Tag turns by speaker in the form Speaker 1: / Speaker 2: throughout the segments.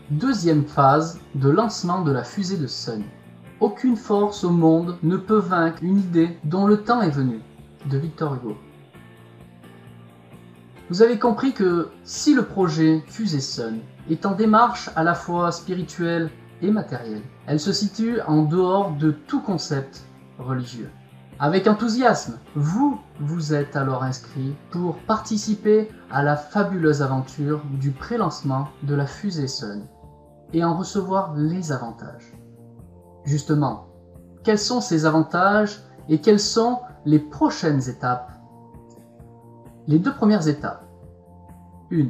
Speaker 1: Deuxième phase de lancement de la fusée de Sun. Aucune force au monde ne peut vaincre une idée dont le temps est venu, de Victor Hugo. Vous avez compris que si le projet Fusée Sun est en démarche à la fois spirituelle et matérielle, elle se situe en dehors de tout concept religieux. Avec enthousiasme, vous vous êtes alors inscrit pour participer à la fabuleuse aventure du pré-lancement de la fusée Sun et en recevoir les avantages. Justement, quels sont ces avantages et quelles sont les prochaines étapes? Les deux premières étapes. 1.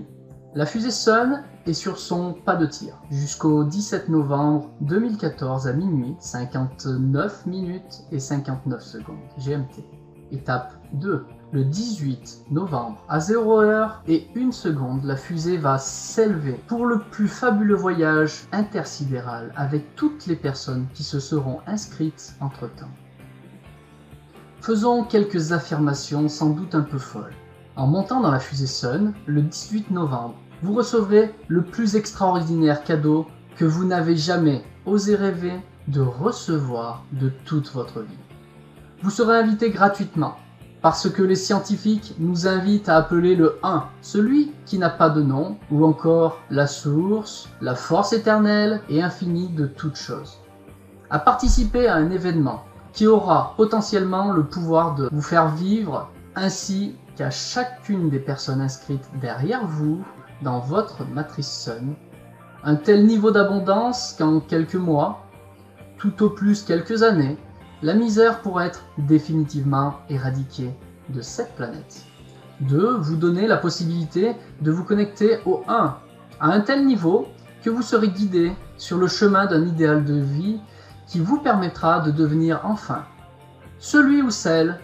Speaker 1: La fusée Sun est sur son pas de tir jusqu'au 17 novembre 2014 à minuit 59 minutes et 59 secondes GMT. Étape 2. Le 18 novembre à 0h et 1 seconde, la fusée va s'élever pour le plus fabuleux voyage intersidéral avec toutes les personnes qui se seront inscrites entre-temps. Faisons quelques affirmations sans doute un peu folles. En montant dans la fusée Sun, le 18 novembre, vous recevrez le plus extraordinaire cadeau que vous n'avez jamais osé rêver de recevoir de toute votre vie. Vous serez invité gratuitement, parce que les scientifiques nous invitent à appeler le 1, celui qui n'a pas de nom, ou encore la source, la force éternelle et infinie de toutes choses. À participer à un événement qui aura potentiellement le pouvoir de vous faire vivre ainsi qu'à chacune des personnes inscrites derrière vous dans votre matrice Sun, un tel niveau d'abondance qu'en quelques mois, tout au plus quelques années, la misère pourrait être définitivement éradiquée de cette planète. 2. Vous donner la possibilité de vous connecter au 1, à un tel niveau que vous serez guidé sur le chemin d'un idéal de vie qui vous permettra de devenir enfin celui ou celle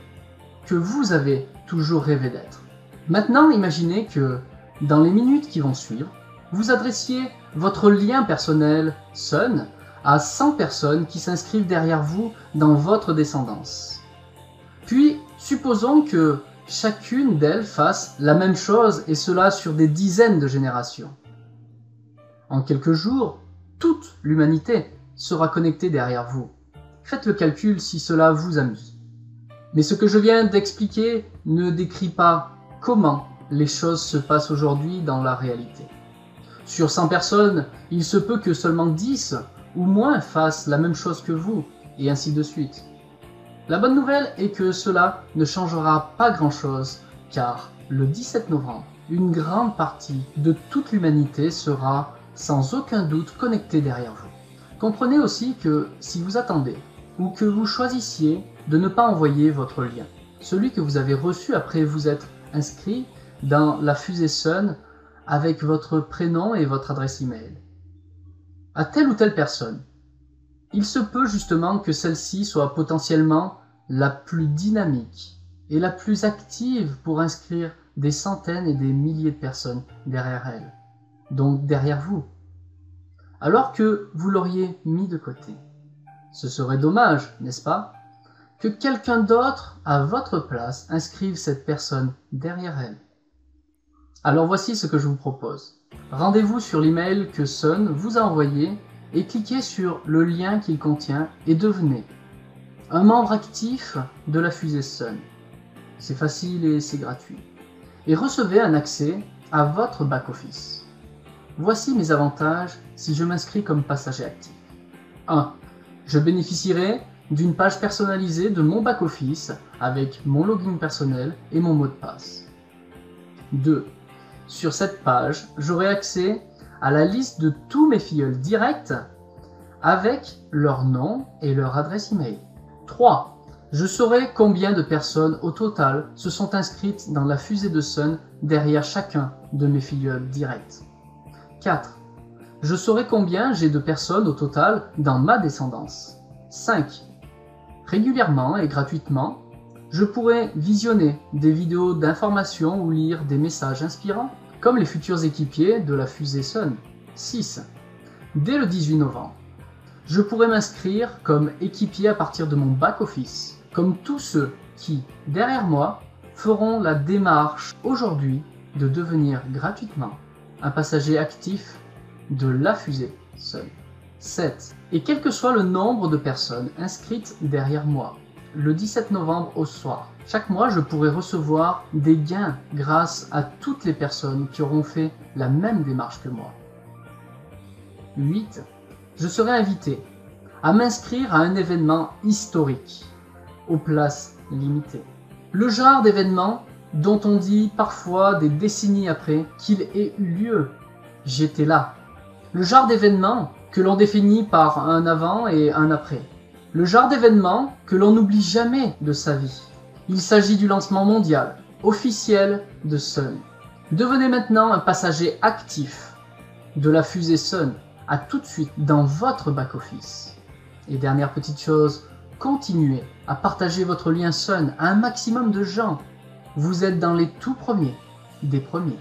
Speaker 1: que vous avez toujours rêvé d'être. Maintenant, imaginez que, dans les minutes qui vont suivre, vous adressiez votre lien personnel Sun à 100 personnes qui s'inscrivent derrière vous dans votre descendance. Puis, supposons que chacune d'elles fasse la même chose, et cela sur des dizaines de générations. En quelques jours, toute l'humanité sera connectée derrière vous. Faites le calcul si cela vous amuse. Mais ce que je viens d'expliquer ne décrit pas comment les choses se passent aujourd'hui dans la réalité. Sur 100 personnes, il se peut que seulement 10 ou moins fassent la même chose que vous, et ainsi de suite. La bonne nouvelle est que cela ne changera pas grand-chose, car le 17 novembre, une grande partie de toute l'humanité sera sans aucun doute connectée derrière vous. Comprenez aussi que si vous attendez, ou que vous choisissiez de ne pas envoyer votre lien, celui que vous avez reçu après vous être inscrit dans la fusée Sun avec votre prénom et votre adresse email, à telle ou telle personne, il se peut justement que celle-ci soit potentiellement la plus dynamique et la plus active pour inscrire des centaines et des milliers de personnes derrière elle, donc derrière vous, alors que vous l'auriez mis de côté. Ce serait dommage, n'est-ce pas, que quelqu'un d'autre, à votre place, inscrive cette personne derrière elle. Alors voici ce que je vous propose. Rendez-vous sur l'email que Sun vous a envoyé et cliquez sur le lien qu'il contient et devenez un membre actif de la fusée Sun. C'est facile et c'est gratuit. Et recevez un accès à votre back-office. Voici mes avantages si je m'inscris comme passager actif. 1. Je bénéficierai d'une page personnalisée de mon back-office avec mon login personnel et mon mot de passe. 2. Sur cette page, j'aurai accès à la liste de tous mes filleuls directs avec leur nom et leur adresse email. 3. Je saurai combien de personnes au total se sont inscrites dans la fusée de Sun derrière chacun de mes filleuls directs. 4. Je saurai combien j'ai de personnes au total dans ma descendance. 5. Régulièrement et gratuitement, je pourrai visionner des vidéos d'information ou lire des messages inspirants, comme les futurs équipiers de la fusée Sun. 6. Dès le 18 novembre, je pourrai m'inscrire comme équipier à partir de mon back-office, comme tous ceux qui, derrière moi, feront la démarche aujourd'hui de devenir gratuitement un passager actif de la fusée Sun. 7. Et quel que soit le nombre de personnes inscrites derrière moi, le 17 novembre au soir, chaque mois je pourrai recevoir des gains grâce à toutes les personnes qui auront fait la même démarche que moi. 8. Je serai invité à m'inscrire à un événement historique, aux places limitées. Le genre d'événement dont on dit parfois des décennies après qu'il ait eu lieu. J'étais là. Le genre d'événement que l'on définit par un avant et un après. Le genre d'événement que l'on n'oublie jamais de sa vie. Il s'agit du lancement mondial, officiel de Sun. Devenez maintenant un passager actif de la fusée Sun, à tout de suite dans votre back-office. Et dernière petite chose, continuez à partager votre lien Sun à un maximum de gens. Vous êtes dans les tout premiers des premiers.